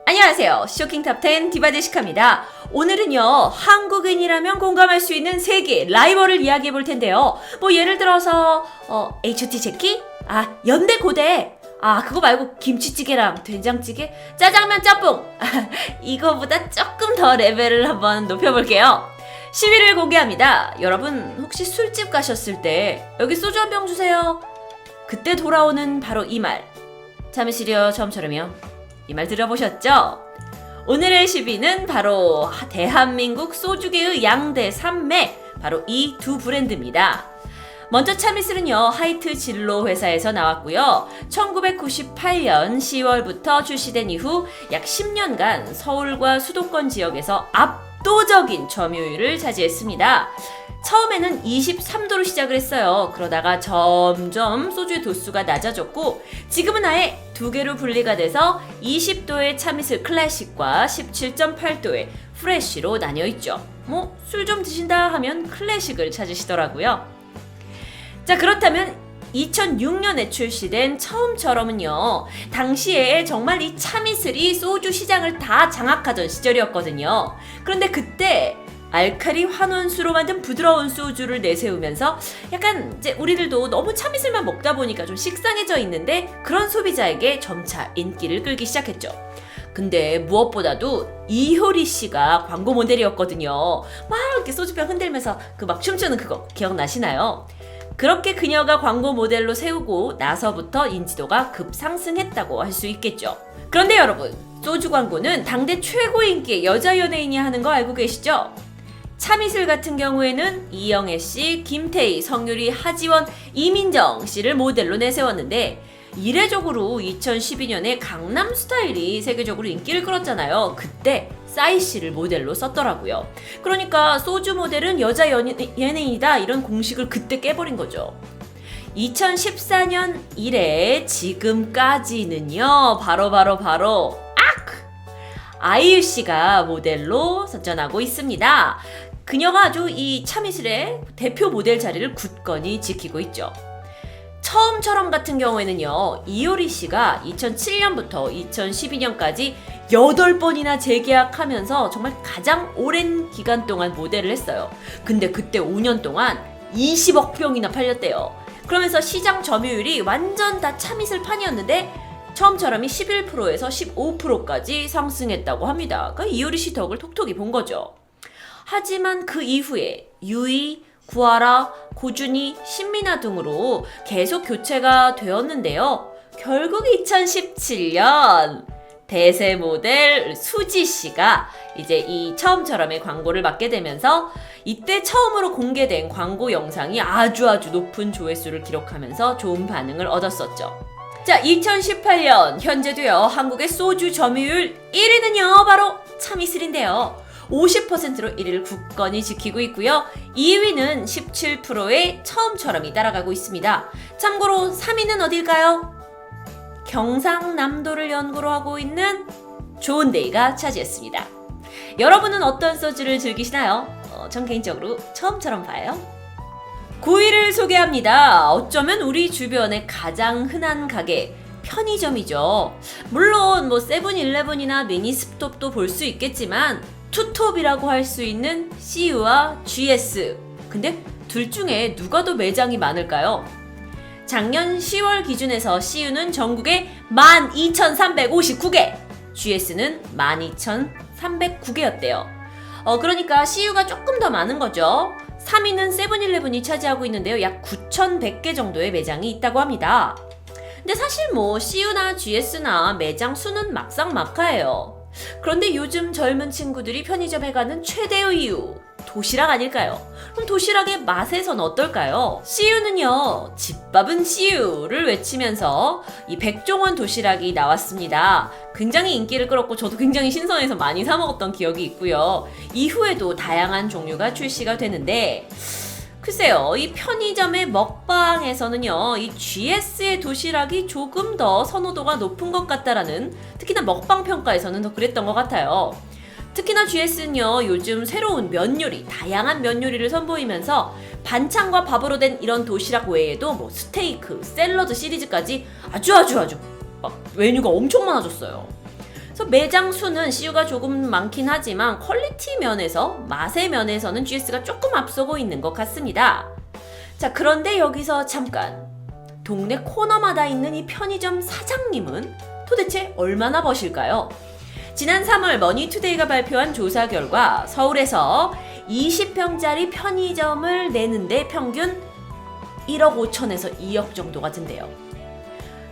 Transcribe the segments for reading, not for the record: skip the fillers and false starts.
안녕하세요. 쇼킹탑10 디바제시카입니다. 오늘은요, 한국인이라면 공감할 수 있는 세계 라이벌을 이야기해 볼 텐데요. 예를 들어서 HOT 제키? 연대고대. 그거 말고 김치찌개랑 된장찌개, 짜장면, 짬뽕. 이거보다 조금 더 레벨을 한번 높여볼게요. 10위를 공개합니다. 여러분 혹시 술집 가셨을 때 여기 소주 한 병 주세요. 그때 돌아오는 바로 이 말. 참으시려 처음처럼요. 이 말 들어보셨죠? 오늘의 10위는 바로 대한민국 소주계의 양대 산맥, 바로 이 두 브랜드입니다. 먼저 참이슬은요, 하이트 진로 회사에서 나왔고요. 1998년 10월부터 출시된 이후 약 10년간 서울과 수도권 지역에서 압도적인 점유율을 차지했습니다. 처음에는 23도로 시작을 했어요. 그러다가 점점 소주의 도수가 낮아졌고 지금은 아예 두 개로 분리가 돼서 20도의 참이슬 클래식과 17.8도의 프레쉬로 나뉘어 있죠. 술 좀 드신다 하면 클래식을 찾으시더라고요. 자, 그렇다면 2006년에 출시된 처음처럼은요, 당시에 정말 이 참이슬이 소주 시장을 다 장악하던 시절이었거든요. 그런데 그때 알칼리 환원수로 만든 부드러운 소주를 내세우면서 약간 이제 우리들도 너무 참이슬만 먹다 보니까 좀 식상해져 있는데 그런 소비자에게 점차 인기를 끌기 시작했죠. 근데 무엇보다도 이효리 씨가 광고 모델이었거든요. 막 이렇게 소주병 흔들면서 그 막 춤추는 그거 기억나시나요? 그렇게 그녀가 광고 모델로 세우고 나서부터 인지도가 급상승했다고 할 수 있겠죠. 그런데 여러분, 소주 광고는 당대 최고 인기의 여자 연예인이 하는 거 알고 계시죠? 참이슬 같은 경우에는 이영애 씨, 김태희, 성유리, 하지원, 이민정 씨를 모델로 내세웠는데 이례적으로 2012년에 강남 스타일이 세계적으로 인기를 끌었잖아요. 그때 싸이 씨를 모델로 썼더라고요. 그러니까 소주 모델은 여자 연예인이다 이런 공식을 그때 깨버린 거죠. 2014년 이래 지금까지는요, 바로 아이유 씨가 모델로 선전하고 있습니다. 그녀가 아주 이 참이슬의 대표 모델 자리를 굳건히 지키고 있죠. 처음처럼 같은 경우에는요, 이효리 씨가 2007년부터 2012년까지 8번이나 재계약하면서 정말 가장 오랜 기간 동안 모델을 했어요. 근데 그때 5년 동안 20억 병이나 팔렸대요. 그러면서 시장 점유율이 완전 다 참이슬 판이었는데 처음처럼이 11%에서 15%까지 상승했다고 합니다. 그러니까 이효리 씨 덕을 톡톡히 본 거죠. 하지만 그 이후에 유이, 구하라, 고준희, 신민아 등으로 계속 교체가 되었는데요. 결국 2017년 대세 모델 수지 씨가 이제 이 처음처럼의 광고를 맡게 되면서 이때 처음으로 공개된 광고 영상이 아주 높은 조회수를 기록하면서 좋은 반응을 얻었었죠. 자, 2018년 현재도요, 한국의 소주 점유율 1위는요, 바로 참이슬인데요. 50%로 1위를 굳건히 지키고 있고요. 2위는 17%의 처음처럼이 따라가고 있습니다. 참고로 3위는 어딜까요? 경상남도를 연구로 하고 있는 좋은데이가 차지했습니다. 여러분은 어떤 소주를 즐기시나요? 전 개인적으로 처음처럼 봐요. 9위를 소개합니다. 어쩌면 우리 주변의 가장 흔한 가게, 편의점이죠. 물론 세븐일레븐이나 미니스톱도 볼 수 있겠지만 투톱이라고 할 수 있는 CU와 GS. 근데 둘 중에 누가 더 매장이 많을까요? 작년 10월 기준에서 CU는 전국에 12,359개, GS는 12,309개였대요. 그러니까 CU가 조금 더 많은 거죠. 3위는 세븐일레븐이 차지하고 있는데요. 약 9,100개 정도의 매장이 있다고 합니다. 근데 사실 CU나 GS나 매장 수는 막상막하예요. 그런데 요즘 젊은 친구들이 편의점에 가는 최대의 이유, 도시락 아닐까요? 그럼 도시락의 맛에선 어떨까요? CU는요, 집밥은 CU를 외치면서 이 백종원 도시락이 나왔습니다. 굉장히 인기를 끌었고 저도 굉장히 신선해서 많이 사 먹었던 기억이 있고요. 이후에도 다양한 종류가 출시가 되는데 글쎄요, 이 편의점의 먹방에서는요, 이 GS의 도시락이 조금 더 선호도가 높은 것 같다라는, 특히나 먹방 평가에서는 더 그랬던 것 같아요. 특히나 GS는요, 요즘 새로운 면 요리, 다양한 면 요리를 선보이면서 반찬과 밥으로 된 이런 도시락 외에도 스테이크, 샐러드 시리즈까지 아주 막 메뉴가 엄청 많아졌어요. 그래서 매장 수는 CU가 조금 많긴 하지만 퀄리티 면에서, 맛의 면에서는 GS가 조금 앞서고 있는 것 같습니다. 자, 그런데 여기서 잠깐, 동네 코너마다 있는 이 편의점 사장님은 도대체 얼마나 버실까요? 지난 3월 머니투데이가 발표한 조사 결과 서울에서 20평짜리 편의점을 내는데 평균 1억 5천에서 2억 정도가 든대요.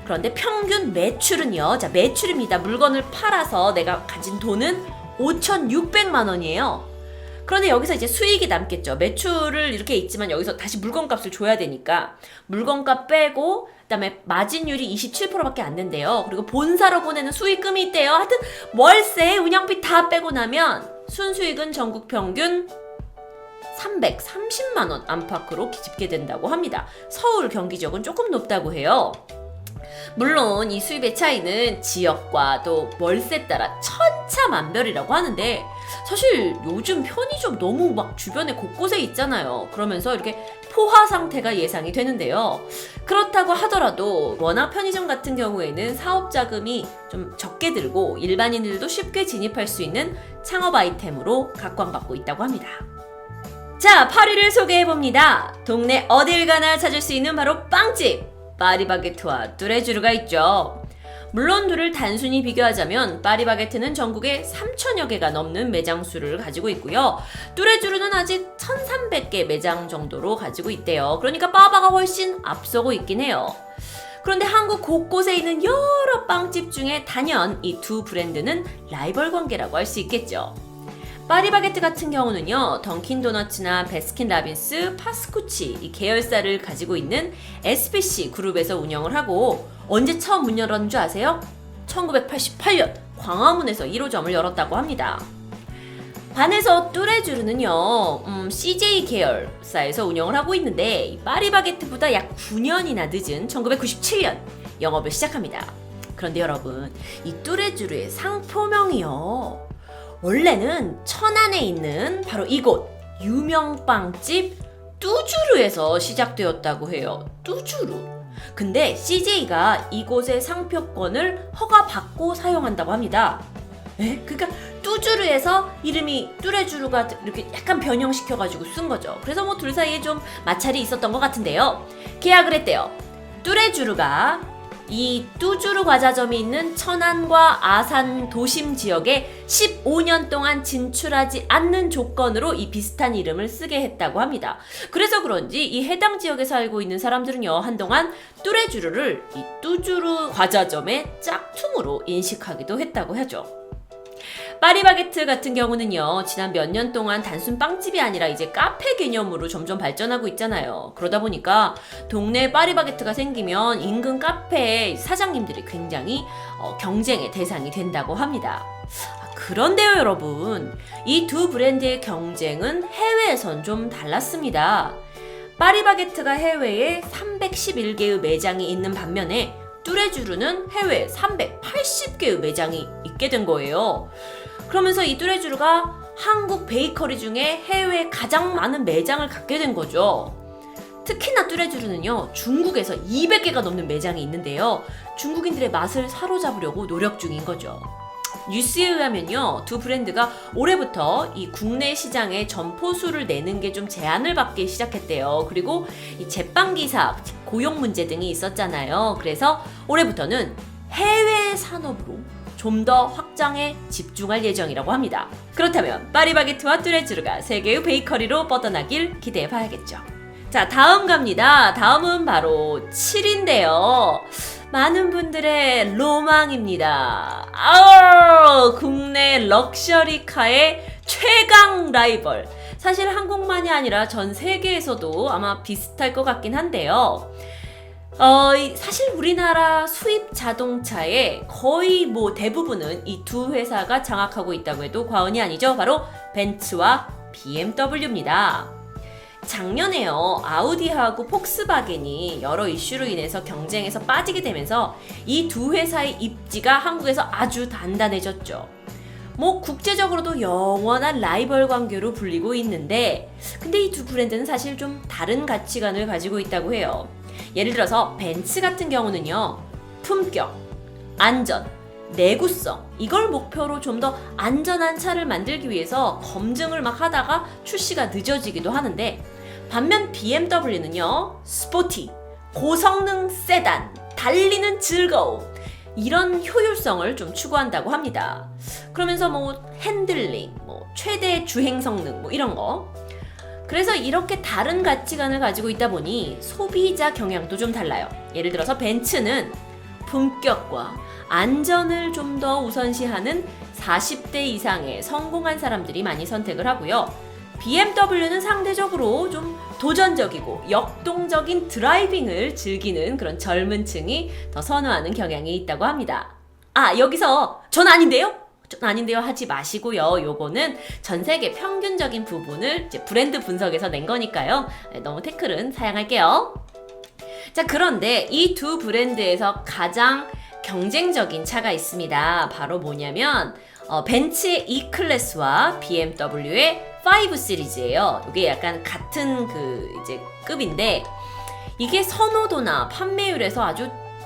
그런데 평균 매출은요, 자, 매출입니다. 물건을 팔아서 내가 가진 돈은 5,600만 원이에요. 그런데 여기서 이제 수익이 남겠죠. 매출을 이렇게 있지만 여기서 다시 물건값을 줘야 되니까 물건값 빼고 그다음에 마진율이 27%밖에 안 된대요. 그리고 본사로 보내는 수익금이 있대요. 하여튼 월세, 운영비 다 빼고 나면 순수익은 전국 평균 330만 원 안팎으로 집계된다고 합니다. 서울, 경기 지역은 조금 높다고 해요. 물론 이 수입의 차이는 지역과 또 월세 따라 천차만별이라고 하는데 사실 요즘 편의점 너무 막 주변에 곳곳에 있잖아요. 그러면서 이렇게 포화 상태가 예상이 되는데요. 그렇다고 하더라도 워낙 편의점 같은 경우에는 사업 자금이 좀 적게 들고 일반인들도 쉽게 진입할 수 있는 창업 아이템으로 각광받고 있다고 합니다. 자, 8위를 소개해봅니다. 동네 어딜 가나 찾을 수 있는 바로 빵집! 파리바게트와 뚜레쥬르가 있죠. 물론 둘을 단순히 비교하자면 파리바게트는 전국에 3,000여 개가 넘는 매장 수를 가지고 있고요. 뚜레쥬르는 아직 1,300개 매장 정도로 가지고 있대요. 그러니까 빠바가 훨씬 앞서고 있긴 해요. 그런데 한국 곳곳에 있는 여러 빵집 중에 단연 이 두 브랜드는 라이벌 관계라고 할 수 있겠죠. 파리바게트 같은 경우는요, 던킨도너츠나 베스킨라빈스, 파스쿠치 이 계열사를 가지고 있는 SPC 그룹에서 운영을 하고 언제 처음 문 열었는 줄 아세요? 1988년 광화문에서 1호점을 열었다고 합니다. 반해서 뚜레쥬르는요, CJ 계열사에서 운영을 하고 있는데 파리바게트보다 약 9년이나 늦은 1997년 영업을 시작합니다. 그런데 여러분, 이 뚜레쥬르의 상표명이요, 원래는 천안에 있는 바로 이곳 유명 빵집 뚜주르에서 시작되었다고 해요. 뚜주르. 근데 CJ가 이곳의 상표권을 허가받고 사용한다고 합니다. 그러니까 뚜주르에서 이름이 뚜레쥬르가 이렇게 약간 변형시켜가지고 쓴 거죠. 그래서 뭐 둘 사이에 좀 마찰이 있었던 것 같은데요. 계약을 했대요. 뚜레쥬르가 이 뚜주르 과자점이 있는 천안과 아산 도심 지역에 15년 동안 진출하지 않는 조건으로 이 비슷한 이름을 쓰게 했다고 합니다. 그래서 그런지 이 해당 지역에 살고 있는 사람들은요, 한동안 뚜레쥬르를 이 뚜주르 과자점의 짝퉁으로 인식하기도 했다고 하죠. 파리바게트 같은 경우는요, 지난 몇 년 동안 단순 빵집이 아니라 이제 카페 개념으로 점점 발전하고 있잖아요. 그러다 보니까 동네에 파리바게트가 생기면 인근 카페의 사장님들이 굉장히 경쟁의 대상이 된다고 합니다. 그런데요, 여러분, 이 두 브랜드의 경쟁은 해외에선 좀 달랐습니다. 파리바게트가 해외에 311개의 매장이 있는 반면에 뚜레쥬르는 해외에 380개의 매장이 있게 된 거예요. 그러면서 이 뚜레쥬르가 한국 베이커리 중에 해외에 가장 많은 매장을 갖게 된 거죠. 특히나 뚜레쥬르는요, 중국에서 200개가 넘는 매장이 있는데요. 중국인들의 맛을 사로잡으려고 노력 중인 거죠. 뉴스에 의하면요, 두 브랜드가 올해부터 이 국내 시장에 점포 수를 내는 게 좀 제한을 받기 시작했대요. 그리고 이 제빵기사 고용 문제 등이 있었잖아요. 그래서 올해부터는 해외 산업으로 좀 더 확장에 집중할 예정이라고 합니다. 그렇다면 파리바게트와 뚜레쥬르가 세계의 베이커리로 뻗어나길 기대해 봐야겠죠. 자, 다음 갑니다. 다음은 바로 7인데요. 많은 분들의 로망입니다. 국내 럭셔리카의 최강 라이벌. 사실 한국만이 아니라 전 세계에서도 아마 비슷할 것 같긴 한데요. 사실 우리나라 수입 자동차의 거의 뭐 대부분은 이 두 회사가 장악하고 있다고 해도 과언이 아니죠. 바로 벤츠와 BMW입니다. 작년에요, 아우디하고 폭스바겐이 여러 이슈로 인해서 경쟁에서 빠지게 되면서 이 두 회사의 입지가 한국에서 아주 단단해졌죠. 뭐 국제적으로도 영원한 라이벌 관계로 불리고 있는데, 근데 이 두 브랜드는 사실 좀 다른 가치관을 가지고 있다고 해요. 예를 들어서 벤츠 같은 경우는요, 품격, 안전, 내구성, 이걸 목표로 좀 더 안전한 차를 만들기 위해서 검증을 막 하다가 출시가 늦어지기도 하는데, 반면 BMW는요, 스포티, 고성능 세단, 달리는 즐거움, 이런 효율성을 좀 추구한다고 합니다. 그러면서 뭐 핸들링, 뭐 최대 주행 성능, 뭐 이런 거. 그래서 이렇게 다른 가치관을 가지고 있다 보니 소비자 경향도 좀 달라요. 예를 들어서 벤츠는 품격과 안전을 좀 더 우선시하는 40대 이상의 성공한 사람들이 많이 선택을 하고요. BMW는 상대적으로 좀 도전적이고 역동적인 드라이빙을 즐기는 그런 젊은 층이 더 선호하는 경향이 있다고 합니다. 아, 여기서 전 아닌데요? 전 아닌데요 하지 마시고요. 요거는 전 세계 평균적인 부분을 이제 브랜드 분석에서 낸 거니까요. 너무 태클은 사양할게요. 자, 그런데 이 두 브랜드에서 가장 경쟁적인 차가 있습니다. 바로 뭐냐면 벤츠의 E클래스와 BMW의 5 시리즈예요. 이게 약간 같은 이제 급인데, 이게 선호도나 판매율에서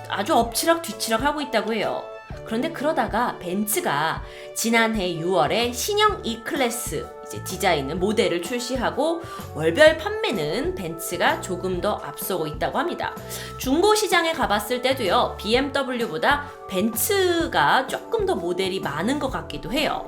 아주 엎치락 뒤치락 하고 있다고 해요. 그런데 그러다가 벤츠가 지난해 6월에 신형 E클래스 이제 디자인은 모델을 출시하고 월별 판매는 벤츠가 조금 더 앞서고 있다고 합니다. 중고 시장에 가봤을 때도요, BMW보다 벤츠가 조금 더 모델이 많은 것 같기도 해요.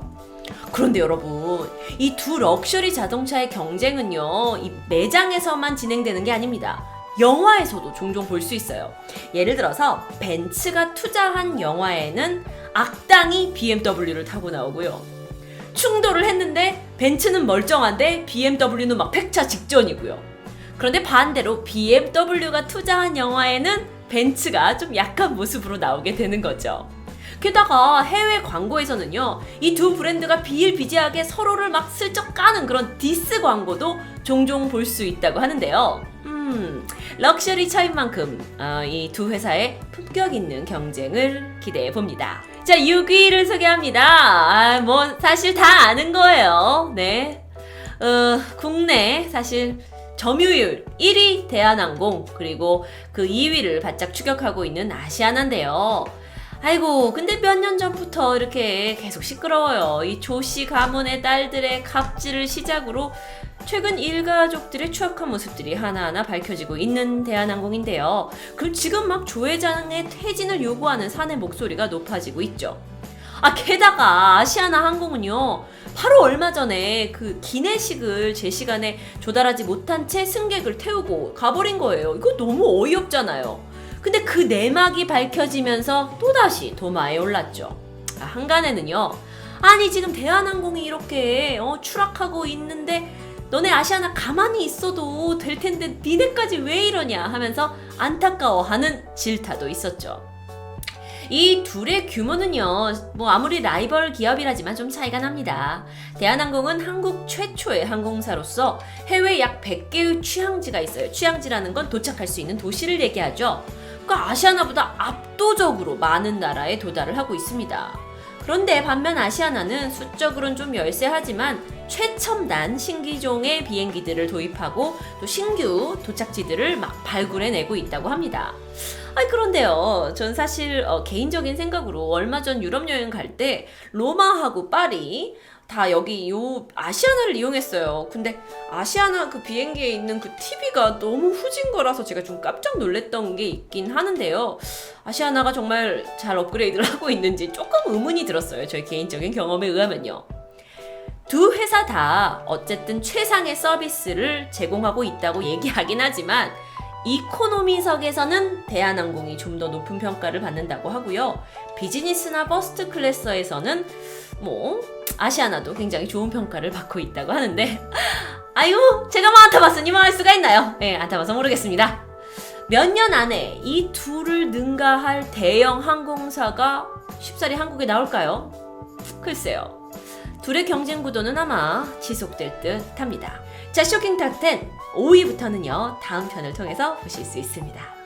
그런데 여러분, 이 두 럭셔리 자동차의 경쟁은요, 이 매장에서만 진행되는 게 아닙니다. 영화에서도 종종 볼 수 있어요. 예를 들어서 벤츠가 투자한 영화에는 악당이 BMW를 타고 나오고요. 충돌을 했는데 벤츠는 멀쩡한데 BMW는 막 폐차 직전이고요. 그런데 반대로 BMW가 투자한 영화에는 벤츠가 좀 약한 모습으로 나오게 되는 거죠. 게다가 해외 광고에서는요, 이 두 브랜드가 비일비재하게 서로를 막 슬쩍 까는 그런 디스 광고도 종종 볼 수 있다고 하는데요. 럭셔리 차인 만큼 이 두 회사의 품격 있는 경쟁을 기대해 봅니다. 자, 6위를 소개합니다. 뭐 사실 다 아는 거예요. 네, 국내 사실 점유율 1위 대한항공, 그리고 그 2위를 바짝 추격하고 있는 아시아나인데요. 아이고, 근데 몇 년 전부터 이렇게 계속 시끄러워요. 이 조씨 가문의 딸들의 갑질을 시작으로 최근 일가족들의 추악한 모습들이 하나하나 밝혀지고 있는 대한항공인데요. 그럼 지금 막 조 회장의 퇴진을 요구하는 사내 목소리가 높아지고 있죠. 아, 게다가 아시아나 항공은요, 바로 얼마 전에 그 기내식을 제 시간에 조달하지 못한 채 승객을 태우고 가버린 거예요. 이거 너무 어이없잖아요. 근데 그 내막이 밝혀지면서 또다시 도마에 올랐죠. 한간에는요, 아니 지금 대한항공이 이렇게 추락하고 있는데 너네 아시아나 가만히 있어도 될 텐데 니네까지 왜 이러냐 하면서 안타까워하는 질타도 있었죠. 이 둘의 규모는요, 뭐 아무리 라이벌 기업이라지만 좀 차이가 납니다. 대한항공은 한국 최초의 항공사로서 해외 약 100개의 취항지가 있어요. 취항지라는 건 도착할 수 있는 도시를 얘기하죠. 그러니까 아시아나보다 압도적으로 많은 나라에 도달을 하고 있습니다. 그런데 반면 아시아나는 수적으로는 좀 열세하지만 최첨단 신기종의 비행기들을 도입하고 또 신규 도착지들을 막 발굴해내고 있다고 합니다. 그런데요, 전 사실 개인적인 생각으로 얼마 전 유럽 여행 갈 때 로마하고 파리 다 여기 요 아시아나를 이용했어요. 근데 아시아나 그 비행기에 있는 그 TV가 너무 후진 거라서 제가 좀 깜짝 놀랐던 게 있긴 하는데요. 아시아나가 정말 잘 업그레이드를 하고 있는지 조금 의문이 들었어요. 저의 개인적인 경험에 의하면요. 두 회사 다 어쨌든 최상의 서비스를 제공하고 있다고 얘기하긴 하지만 이코노미석에서는 대한항공이 좀 더 높은 평가를 받는다고 하고요. 비즈니스나 퍼스트 클래스에서는 뭐 아시아나도 굉장히 좋은 평가를 받고 있다고 하는데, 아유, 제가 뭐 안 타봤으니 뭐 할 수가 있나요? 네, 안 타봐서 모르겠습니다. 몇 년 안에 이 둘을 능가할 대형 항공사가 쉽사리 한국에 나올까요? 글쎄요. 둘의 경쟁 구도는 아마 지속될 듯 합니다. 자, 쇼킹 탑10 5위부터는요, 다음 편을 통해서 보실 수 있습니다.